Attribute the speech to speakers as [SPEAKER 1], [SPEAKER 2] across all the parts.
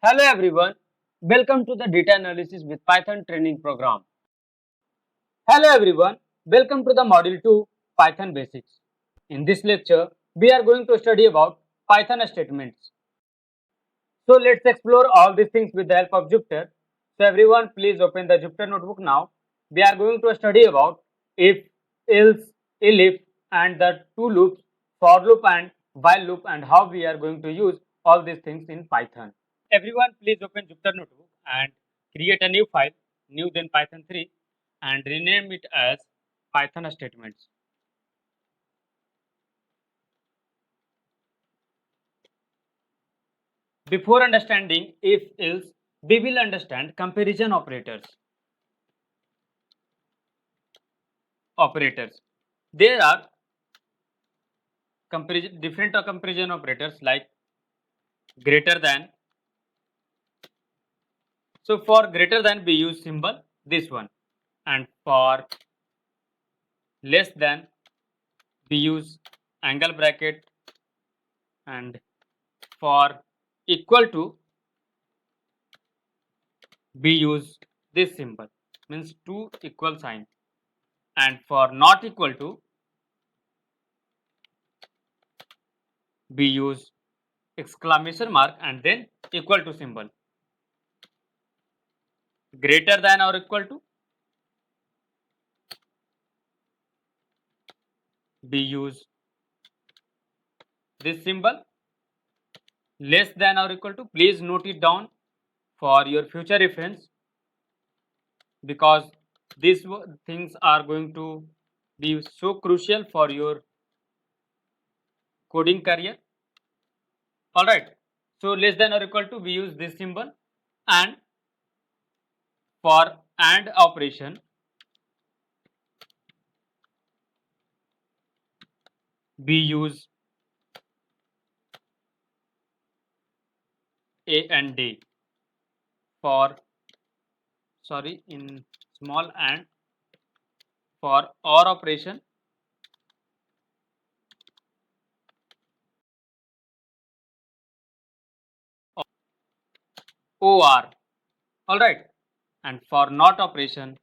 [SPEAKER 1] Hello everyone, welcome to the data analysis with Python training program. Hello everyone, welcome to the module 2 Python basics. In this lecture, we are going to study about Python statements. So let's explore all these things with the help of Jupyter. So everyone please open the Jupyter notebook now. We are going to study about if, else, elif and the two loops, for loop and while loop, and how we are going to use all these things in Python. Everyone please open Jupyter notebook and create a new file, new then Python 3, and rename it as Python statements. Before understanding if else, we will understand comparison operators. There are different comparison operators like greater than. So for greater than we use symbol this one, and for less than we use angle bracket, and for equal to we use this symbol, means two equal sign, and for not equal to we use exclamation mark and then equal to symbol. Greater than or equal to we use this symbol. Less than or equal to, please note it down for your future reference, because these things are going to be so crucial for your coding career. All right, so less than or equal to we use this symbol, and for AND operation we use A and D. For in small and for OR operation OR. All right, and for NOT operation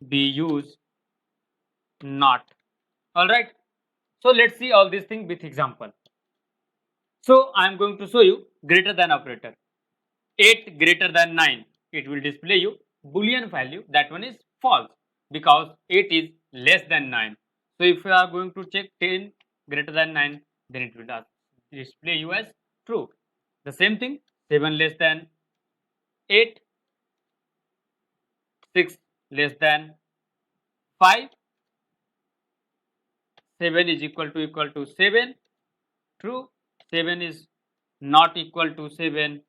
[SPEAKER 1] we use NOT. All right, so let's see all these things with example. So I am going to show you greater than operator. 8 greater than 9, it will display you boolean value, that one is false because 8 is less than 9. So if you are going to check 10 greater than 9, then it will display you as true. The same thing, 7 less than 8, 6 less than 5, 7 is equal to 7, true. 7 is not equal to 7,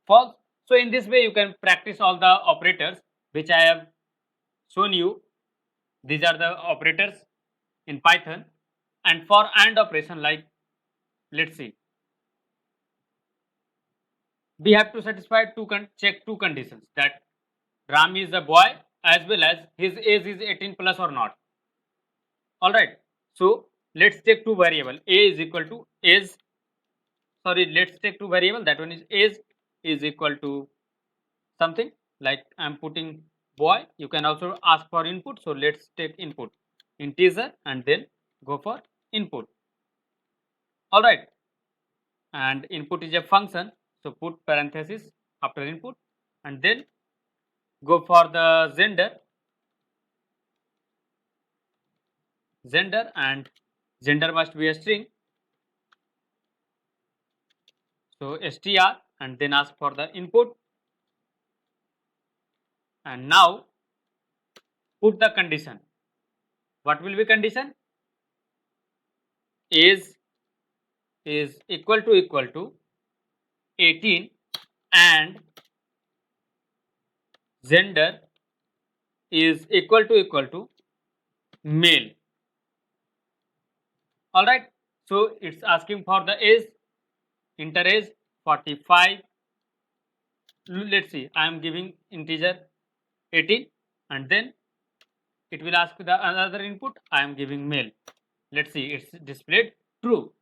[SPEAKER 1] false. So in this way you can practice all the operators which I have shown you. These are the operators in Python. And for AND operation, like let's see, we have to satisfy check two conditions, that Ram is a boy as well as his age is 18 plus or not. All right, so let's take two variable. A is equal to age, let's take two variable, that one is age is equal to something like I'm putting boy. You can also ask for input, so let's take input integer and then go for input. All right, and input is a function, so put parenthesis after input and then go for the gender, and gender must be a string, so str, and then ask for the input, and now put the condition. What will be condition? Age is equal to 18 and gender is equal to male. All right, so it's asking for the age, enter age 45. Let's see, I am giving integer 18 and then it will ask the another input, I am giving male. Let's see, it's displayed true.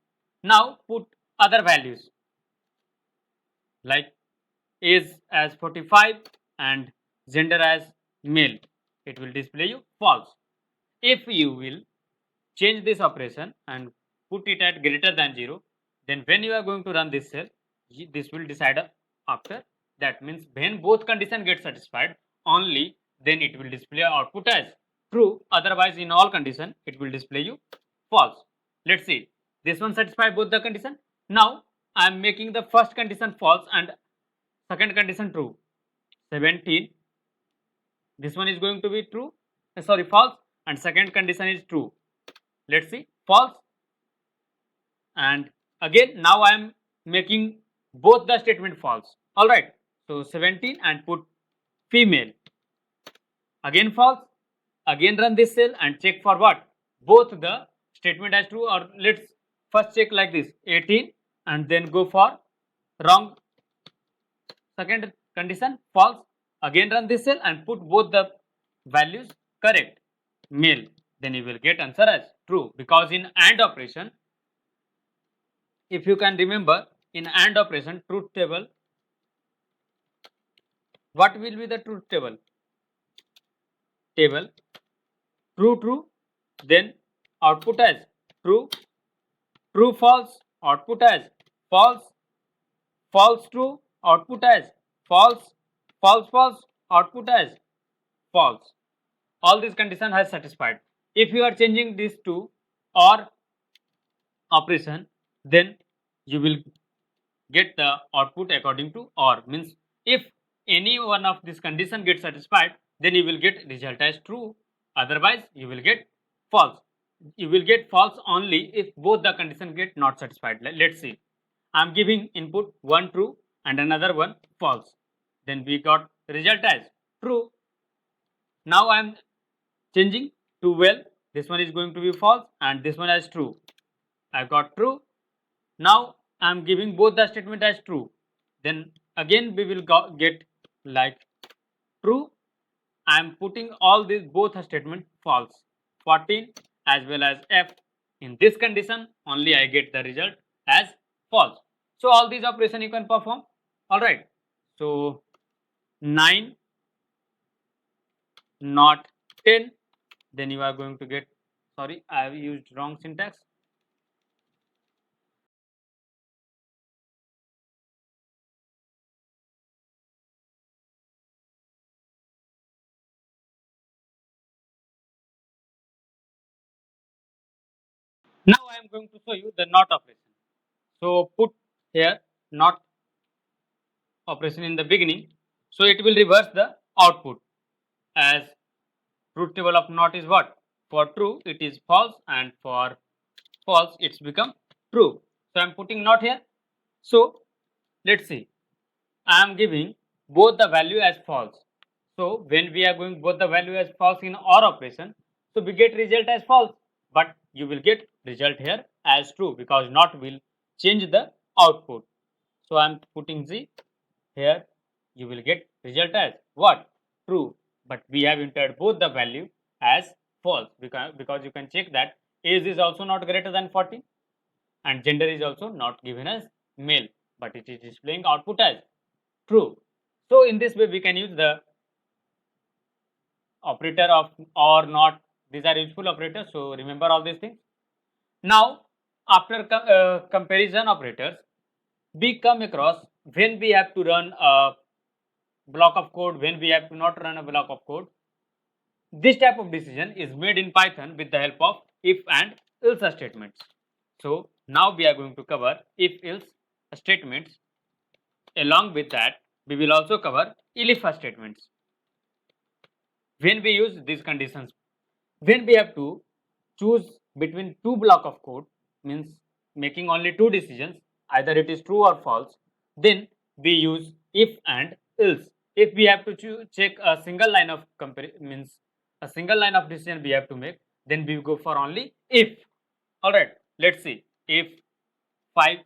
[SPEAKER 1] Now put other values like age as 45 and gender as male. It will display you false. If you will change this operation and put it at greater than 0, then when you are going to run this cell, this will decide after. That means when both condition get satisfied, only then it will display output as true. Otherwise, in all condition, it will display you false. Let's see. This one satisfy both the condition. Now I am making the first condition false and second condition true. 17. This one is going to be true. Sorry, false. And second condition is true. Let's see. False. And again, now I am making both the statement false. All right. So 17 and put female. Again false. Again run this cell and check for what? Both the statement as true, or let's first check like this 18 and then go for wrong. Second condition false. Again run this cell and put both the values correct. Male. Then you will get answer as true, because in AND operation, if you can remember, in AND operation, truth table, what will be the truth table? Table true true, then output as true, true false, output as false, false true, output as false, false false, output as false. All these condition has satisfied. If you are changing this to OR operation, then you will get the output according to OR. Means if any one of this condition gets satisfied, then you will get result as true. Otherwise, you will get false. You will get false only if both the condition get not satisfied. Let's see. I am giving input one true and another one false. Then we got result as true. Now I am changing to well. This one is going to be false and this one as true. I got true. Now I am giving both the statement as true. Then again we will get like true. I am putting all these both statement false. 14 as well as F. In this condition only I get the result as false. So all these operation you can perform. All right. So 9 not 10. Then you are going to get, sorry, I have used wrong syntax. Now I am going to show you the not operation. So put here not operation in the beginning. So it will reverse the output, as truth table of not is what? For true it is false and for false it's become true. So I am putting not here. So let's see. I am giving both the value as false. So when we are going both the value as false in OR operation, so we get result as false, but you will get result here as true, because not will change the output. So I am putting Z here. You will get result as what? True, but we have entered both the value as false, because you can check that age is also not greater than 40 and gender is also not given as male, but it is displaying output as true. So in this way we can use the operator of or not. These are useful operators, so remember all these things. Now after comparison operators, we come across when we have to run a block of code, when we have to not run a block of code. This type of decision is made in Python with the help of if and else statements. So now we are going to cover if else statements. Along with that, we will also cover elif statements. When we use these conditions, when we have to choose between two block of code, means making only two decisions, either it is true or false, then we use if and else. If we have to check a single line of means a single line of decision we have to make, then we go for only if. All right, let's see. If 5,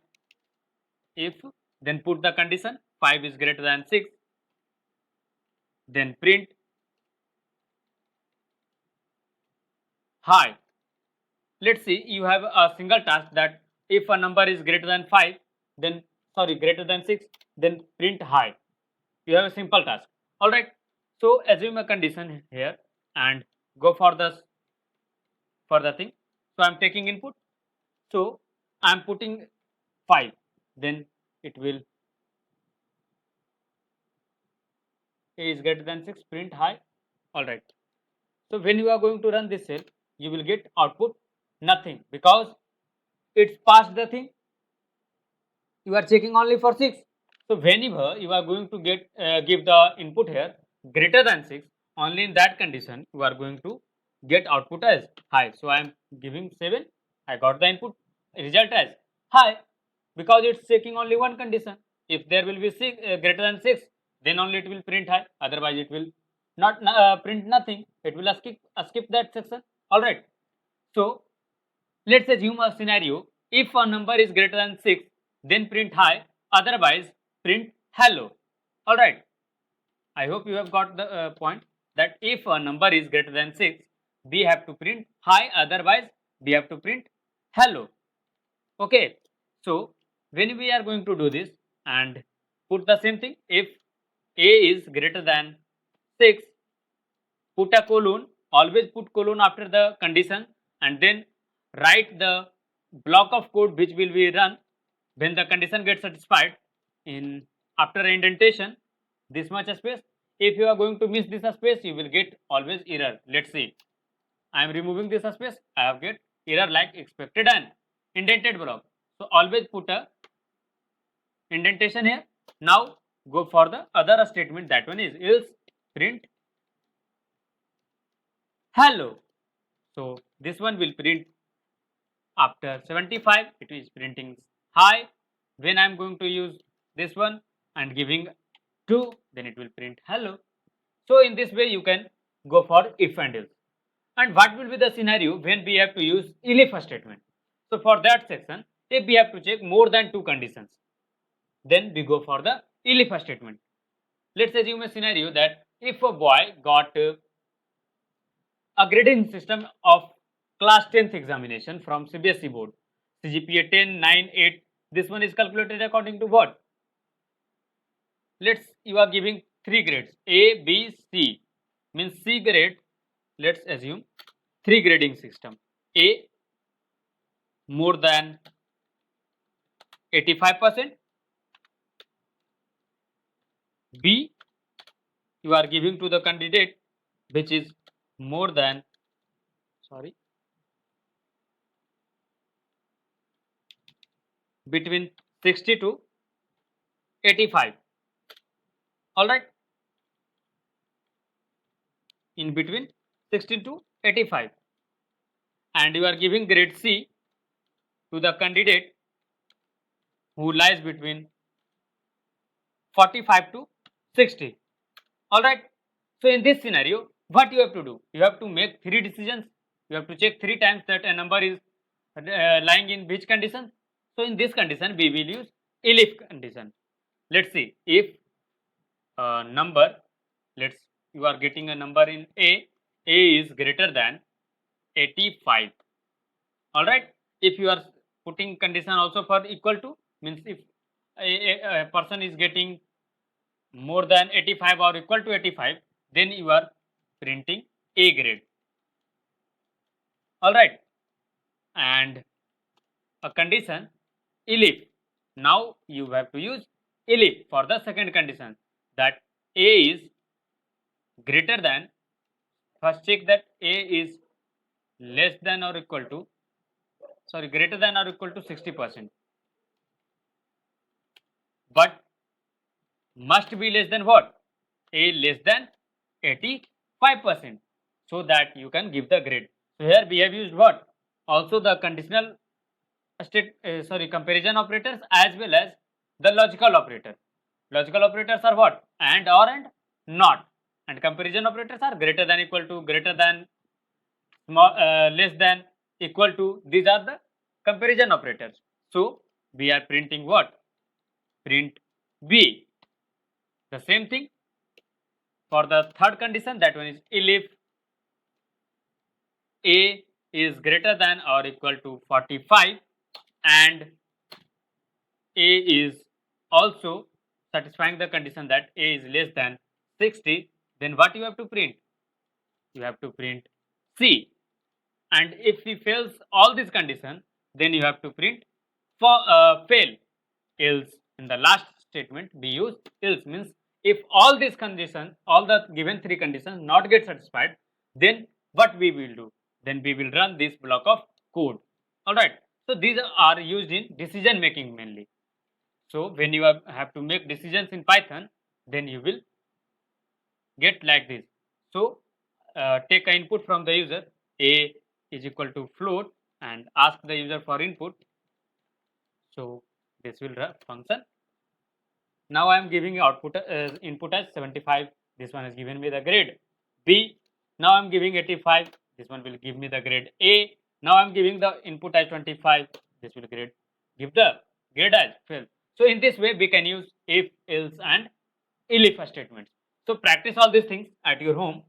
[SPEAKER 1] if, then put the condition 5 is greater than 6, then print hi. Let's see, you have a single task that if a number is greater than 5, then greater than 6, then print high. You have a simple task. All right. So assume a condition here and go for the thing. So I'm taking input. So I'm putting 5. Then it will a is greater than 6, print high. All right. So when you are going to run this cell, you will get output nothing because it's past the thing. You are checking only for 6. So whenever you are going to get give the input here greater than 6, only in that condition you are going to get output as high. So I am giving 7. I got the input result as high because it's checking only one condition. If there will be greater than 6, then only it will print high. Otherwise, it will not print nothing. It will skip that section. All right. So let's assume a scenario. If a number is greater than 6, then print high. Otherwise, print hello. All right. I hope you have got the point that if a number is greater than 6, we have to print high. Otherwise, we have to print hello. Okay. So when we are going to do this and put the same thing, if a is greater than 6, put a colon, always put colon after the condition and then write the block of code which will be run when the condition gets satisfied in after indentation this much space. If you are going to miss this space, you will get always error. Let's see. I am removing this space. I have get error like expected and indented block. So always put a indentation here. Now go for the other statement. That one is else print hello. So this one will print after 75. It is printing high. When I am going to use this one and giving 2, then it will print hello. So in this way you can go for if and else. And what will be the scenario when we have to use elif statement? So for that section, if we have to check more than 2 conditions, then we go for the elif statement. Let's assume a scenario that if a boy got a grading system of class 10th examination from CBSE board, CGPA 10, 9, 8, this one is calculated according to what? Let's, you are giving 3 grades, A, B, C, means C grade. Let's assume 3 grading system. A more than 85%, B you are giving to the candidate which is more than between 60 to 85. All right, in between 60 to 85, and you are giving grade C to the candidate who lies between 45 to 60. All right. So in this scenario, what you have to do? You have to make 3 decisions. You have to check 3 times that a number is lying in which condition. So in this condition, we will use elif condition. Let's see if number, you are getting a number in A is greater than 85. All right. If you are putting condition also for equal to, means if a person is getting more than 85 or equal to 85, then you are printing A grade. All right. And a condition elif. Now you have to use elif for the second condition, that A is greater than, first check that A is less than or equal to, greater than or equal to 60%, but must be less than what? A less than 85%, so that you can give the grade. So here we have used what? Also the conditional comparison operators as well as the logical operator. Logical operators are what? And, or, and, not. And comparison operators are greater than, equal to, greater than, small, less than, equal to. These are the comparison operators. So we are printing what? Print B. The same thing for the third condition, that one is elif A is greater than or equal to 45, and A is also satisfying the condition that A is less than 60, then what you have to print? You have to print C. And if he fails all these conditions, then you have to print for fail. Else in the last statement we use else, means if all these conditions, all the given three conditions not get satisfied, then what we will do? Then we will run this block of code. All right. So these are used in decision making mainly. So when you have to make decisions in Python, then you will get like this. So take an input from the user. A is equal to float and ask the user for input. So this will run function. Now I am giving output input as 75. This one has given me the grade B. Now I am giving 85. This one will give me the grade A. Now I am giving the input as 25. This will give the grade as fail. So in this way we can use if, else and elif statements. So practice all these things at your home.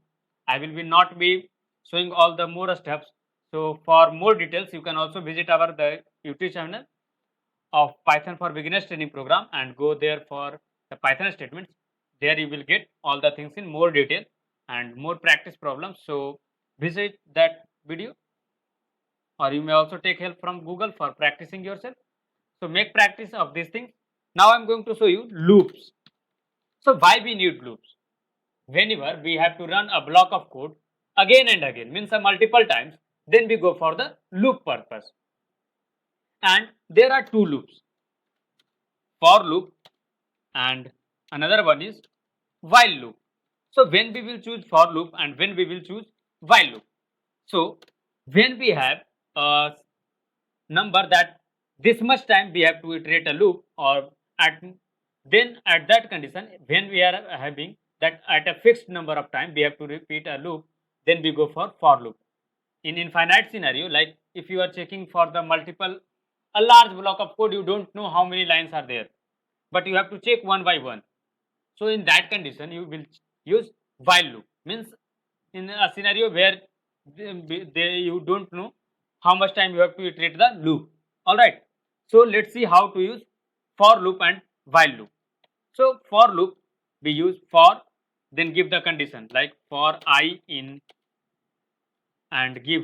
[SPEAKER 1] I will not be showing all the more steps. So for more details you can also visit our the YouTube channel of Python for Beginners training program and go there for the Python statements. There you will get all the things in more detail and more practice problems. So visit that video, or you may also take help from Google for practicing yourself. So make practice of these things. Now I'm going to show you loops. So why we need loops? Whenever we have to run a block of code again and again, means a multiple times, then we go for the loop purpose. And there are two loops, for loop and another one is while loop. So when we will choose for loop and when we will choose while loop. So when we have a number that this much time we have to iterate a loop, or at that condition, when we are having that at a fixed number of time we have to repeat a loop, then we go for loop. In infinite scenario, like if you are checking for the multiple, a large block of code, you don't know how many lines are there, but you have to check one by one. So in that condition you will use while loop, means in a scenario where you don't know how much time you have to iterate the loop. All right. So let's see how to use for loop and while loop. So for loop we use for, then give the condition like for I in, and give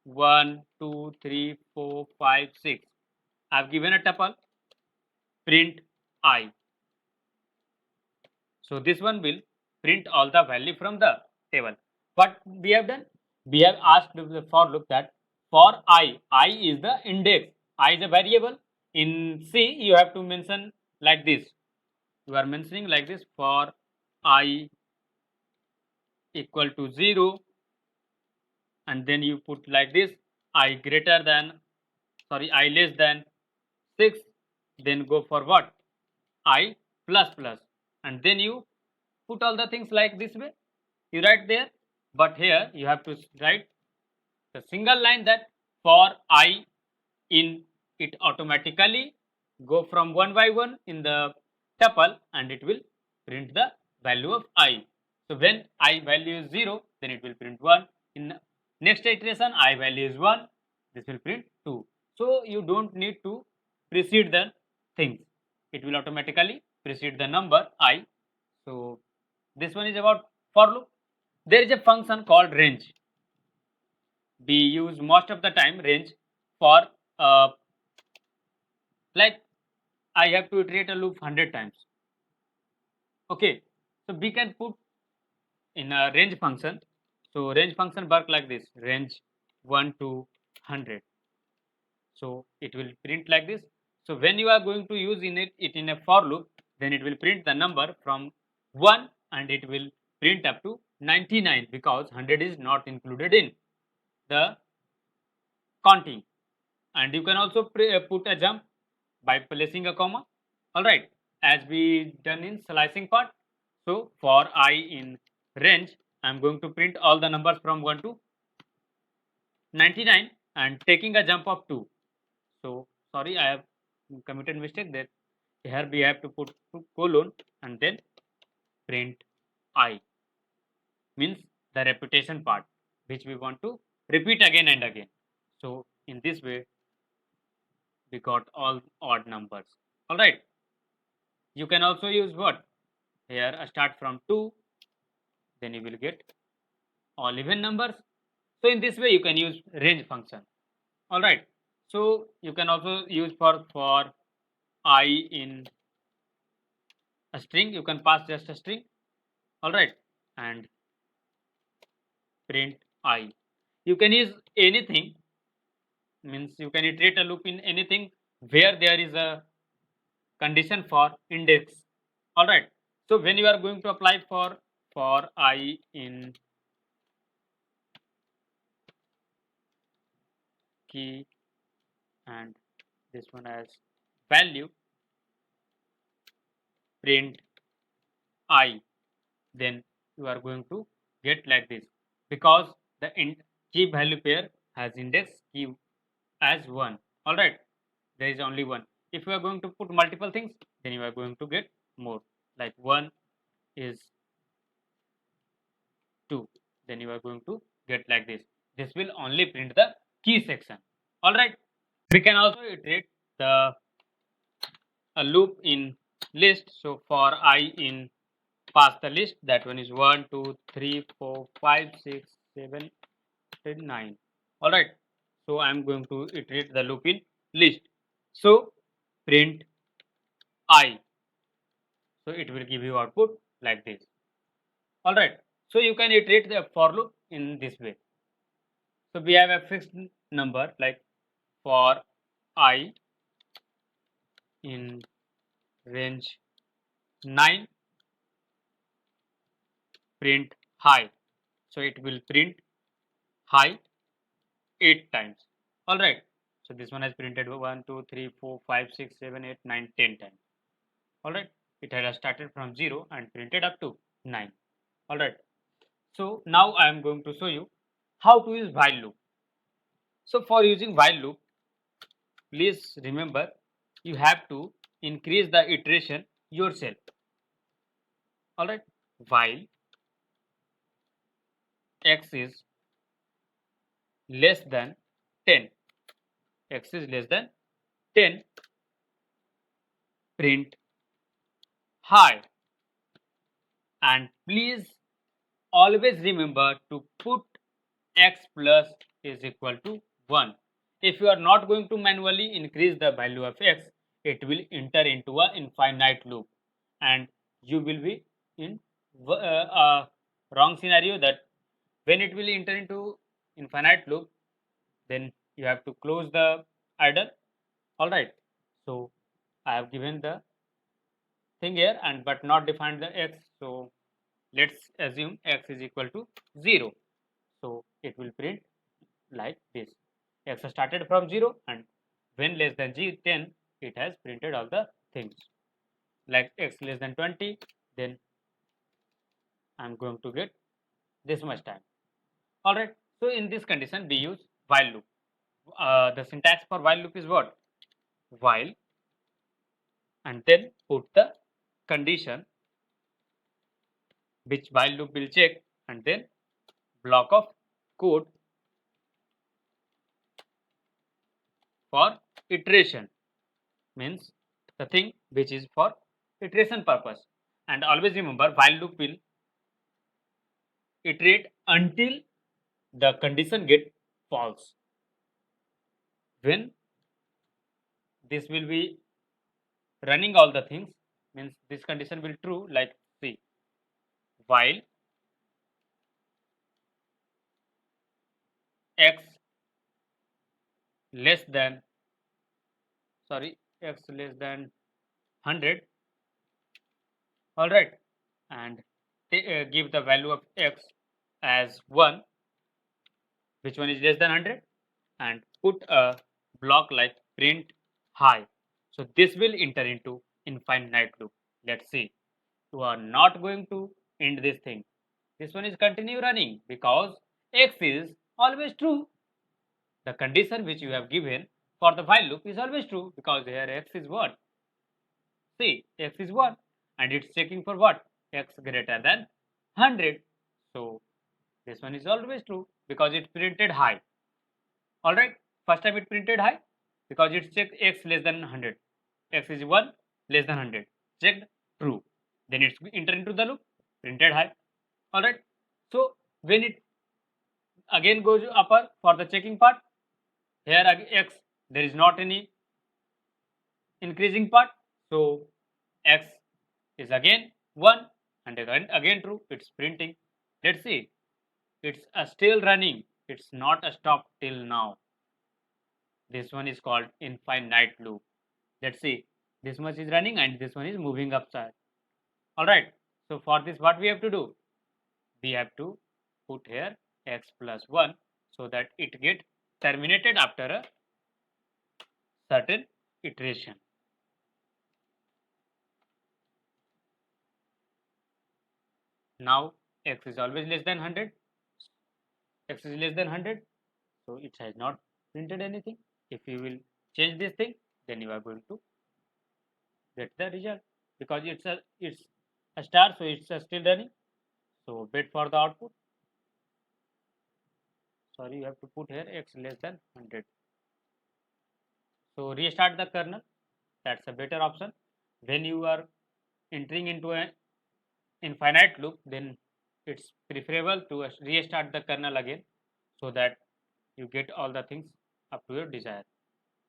[SPEAKER 1] 1, 2, 3, 4, 5, 6. I've given a tuple, print I. So this one will print all the value from the table. What we have done? We have asked the for loop that for I is the index, I is a variable. In C you have to mention like this. You are mentioning like this, for I equal to 0, and then you put like this, I greater than, I less than 6, then go for what? I plus plus, and then you put all the things like this way. You write there, but here you have to write the single line that for I in, it automatically go from one by one in the tuple and it will print the value of I. So when I value is 0, then it will print 1. In next iteration I value is 1, this will print 2. So you don't need to precede the things, it will automatically precede the number I. So this one is about for loop. There is a function called range. We use most of the time range for like I have to iterate a loop 100 times. Okay, so we can put in a range function. So range function work like this, range 1 to 100. So it will print like this. So when you are going to use it in a for loop, then it will print the number from 1 and it will print up to 99, because 100 is not included in the counting. And you can also put a jump by placing a comma. All right, as we done in slicing part. So for I in range, I'm going to print all the numbers from 1 to 99 and taking a jump of 2. So sorry, I have committed mistake there. Here we have to put colon and then print I, means the repetition part which we want to repeat again and again. So in this way we got all odd numbers. All right. You can also use what? Here start from 2, then you will get all even numbers. So in this way you can use range function. All right. So you can also use for I in a string, you can pass just a string. All right. And print I. You can use anything, means you can iterate a loop in anything where there is a condition for index. All right. So when you are going to apply for I in key and this one as value, print I, then you are going to get like this, because the key value pair has index key as 1. All right. There is only one. If you are going to put multiple things, then you are going to get more, like 1 is 2, then you are going to get like this. This will only print the key section. All right. We can also iterate the a loop in list. So for I in pass the list, that one is 1 2 3 4 5 6 7 8 9. All right. So I'm going to iterate the loop in list. So print I. So it will give you output like this. All right. So you can iterate the for loop in this way. So we have a fixed number like for I in range 9, print high. So it will print high 8 times. All right. So this one has printed 1 2 3 4 5 6 7 8 9 10 times. All right. It has started from 0 and printed up to 9. All right. So now I am going to show you how to use while loop. So for using while loop, please remember you have to increase the iteration yourself. All right. While x is less than 10, x is less than 10, print high. And please always remember to put x plus is equal to 1. If you are not going to manually increase the value of x, it will enter into a infinite loop and you will be in a wrong scenario, that when it will enter into infinite loop, then you have to close the idle. All right. So I have given the thing here and but not defined the x. So let's assume x is equal to 0. So it will print like this. X started from 0 and when less than 10, it has printed all the things. Like x less than 20, then I'm going to get this much time. All right. So in this condition, we use while loop. The syntax for while loop is what? While and then put the condition which while loop will check, and then block of code for iteration, means the thing which is for iteration purpose. And always remember while loop will iterate until the condition get false. When this will be running all the things, means this condition will true, like see, while x less than x less than 100. All right. And give the value of x as 1, which one is less than 100, and put a block like print high. So this will enter into infinite loop. Let's see. You are not going to end this thing. This one is continue running because x is always true. The condition which you have given for the while loop is always true, because here x is what? See, x is 1 and it's checking for what? X greater than 100. So this one is always true because it printed high. All right. First time it printed high. because it's checked x less than 100. X is 1 less than 100. Checked true. Then it's enter into the loop, printed high. Alright. So when it again goes upper for the checking part, here x there is not any increasing part. So x is again 1 and again true. It's printing. Let's see. It's still running. It's not a stop till now. This one is called infinite loop. Let's see. This much is running and this one is moving upside. Alright. So for this what we have to do? We have to put here x plus 1 so that it get terminated after a certain iteration. Now x is always less than 100. X is less than 100. So it has not printed anything. If you will change this thing, then you are going to get the result because it's a star, so it's still running. So wait for the output. Sorry, you have to put here x less than 100. So restart the kernel. That's a better option. When you are entering into an infinite loop, then it's preferable to restart the kernel again so that you get all the things up to your desire.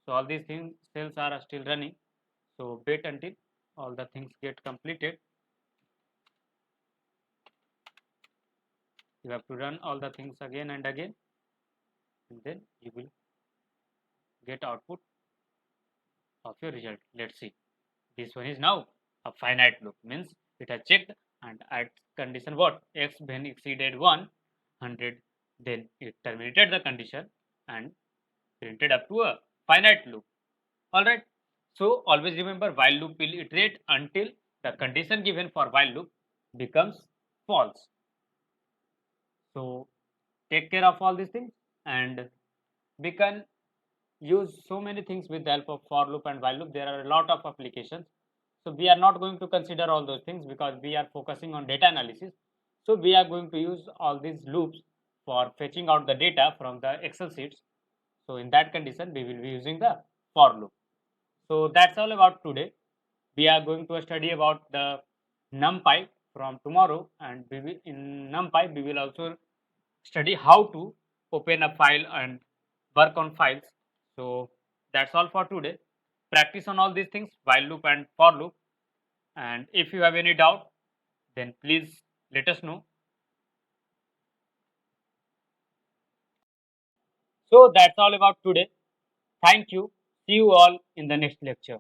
[SPEAKER 1] So all these things cells are still running. So wait until all the things get completed. You have to run all the things again and again, and then you will get output of your result. Let's see. This one is now a finite loop, means it has checked and at condition what x when exceeded 100, then it terminated the condition and printed up to a finite loop. Alright. So always remember while loop will iterate until the condition given for while loop becomes false. So take care of all these things, and we can use so many things with the help of for loop and while loop. There are a lot of applications. So we are not going to consider all those things because we are focusing on data analysis. So we are going to use all these loops for fetching out the data from the Excel sheets. So in that condition, we will be using the for loop. So that's all about today. We are going to study about the NumPy from tomorrow, and we will, in NumPy we will also study how to open a file and work on files. So that's all for today. Practice on all these things, while loop and for loop. And if you have any doubt, then please let us know. So that's all about today. Thank you. See you all in the next lecture.